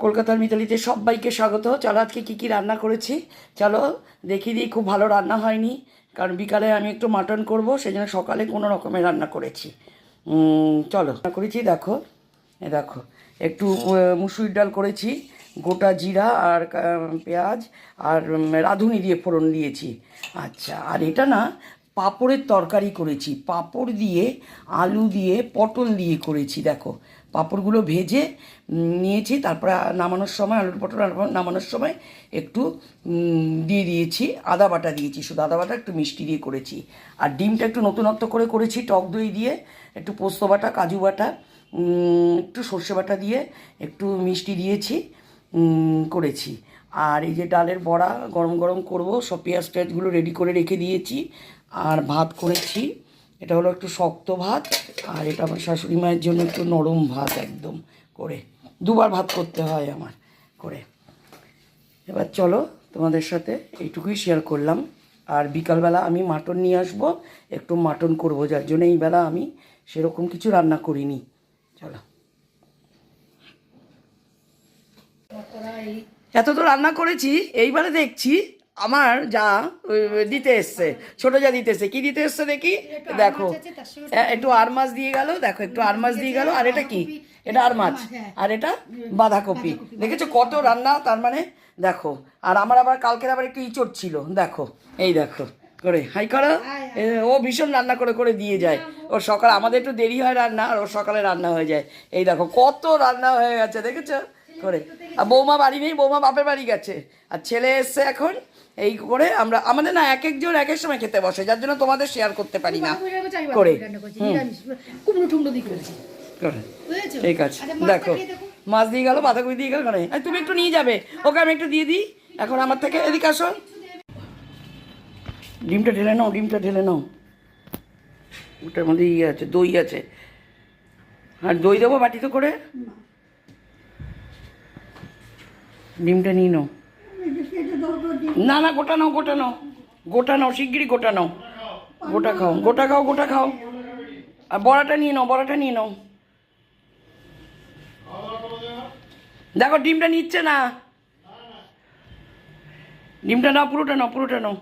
কলকাতার মিতালিতে সবাইকে স্বাগত। চলো আজকে কী কী রান্না করেছি চলো দেখিয়ে দিই। খুব ভালো রান্না হয়নি, কারণ বিকালে আমি একটু মাটন করব, সেই জন্য সকালে কোনো রকমের রান্না করেছি। চলো রান্না করেছি, দেখো দেখো একটু মুসুরির ডাল করেছি, গোটা জিরা আর পেঁয়াজ আর রাঁধুনি দিয়ে ফোড়ন দিয়েছি। আচ্ছা, আর এটা না পাঁপড়ের তরকারি করেছি, পাঁপড় দিয়ে আলু দিয়ে পটল দিয়ে করেছি। দেখো পাঁপড়গুলো ভেজে নিয়েছি, তারপরে নামানোর সময় আলুর পটল নামানোর সময় একটু দিয়ে দিয়েছি আদা বাটা দিয়েছি, শুধু আদা বাটা একটু মিষ্টি দিয়ে করেছি। আর ডিমটা একটু নতুনত্ব করে করেছি, টক দই দিয়ে, একটু পোস্ত বাটা, কাজু বাটা, একটু সর্ষে বাটা দিয়ে একটু মিষ্টি দিয়েছি করেছি। আর এই যে ডালের বড়া গরম গরম করব, সব পেঁয়াজ টেয়াজগুলো রেডি করে রেখে দিয়েছি। আর ভাত করেছি, এটা হলো একটু শক্ত ভাত, আর এটা আমার শাশুড়ি মায়ের জন্য একটু নরম ভাত একদম করে, দুবার ভাত করতে হয় আমার করে। এবার চলো তোমাদের সাথে এইটুকুই শেয়ার করলাম। আর বিকালবেলা আমি মাটন নিয়ে আসবো, একটু মাটন করব, যার জন্য এই বেলা আমি সেরকম কিছু রান্না করিনি। চলো, এত তো রান্না করেছি, এইবারে দেখছি আমার যা দিতে এসছে, ছোট যা দিতে এসছে। কি দিতে এসছে দেখি, দেখো একটু আর মাছ দিয়ে গেল, দেখো একটু আর মাছ দিয়ে গেল। আর এটা কি, এটা আর মাছ, আর এটা বাঁধাকপি। দেখেছো কত রান্না, তার মানে দেখো। আর আমার আবার কালকের আবার একটু ইঁচড় ছিল, দেখো এই দেখো করে হাই করো। ও ভীষণ রান্না করে করে দিয়ে যায়। ওর সকাল, আমাদের একটু দেরি হয় রান্না, আর ওর সকালে রান্না হয়ে যায়। এই দেখো কত রান্না হয়ে গেছে, দেখেছো করে। আর বৌমা বাড়ি নেই, বৌমা বাপের বাড়ি গেছে, আর ছেলে এসছে এখন। এই করে আমরা, আমাদের না এক একজন এক এক সময় খেতে বসে, যার জন্য তোমাদের শেয়ার করতে পারি না করে। ঠিক আছে, দেখো মাছ দিয়ে গেল, বাঁধাকপি দিয়ে গেল। করে তুমি একটু নিয়ে যাবে, ওকে আমি একটু দিয়ে দিই এখন আমার থেকে। এদিকে আসো, ডিমটা ঢেলে নাও, ডিমটা ঢেলে নাও। ওটার মধ্যে ইয়ে আছে, দই আছে। আর দই দেবো বাটিতে করে, ডিমটা নিয়ে নাও। না না, গোটা নাও, গোটা নাও, গোটা নাও, শিগগিরই গোটা নাও, গোটা খাও, গোটা খাও, গোটা খাও। আর বড়াটা নিয়ে নাও, বড়াটা নিয়ে নাও। দেখো ডিমটা নিচ্ছে না, ডিমটা নাও, পুরোটা নাও, পুরোটা নাও।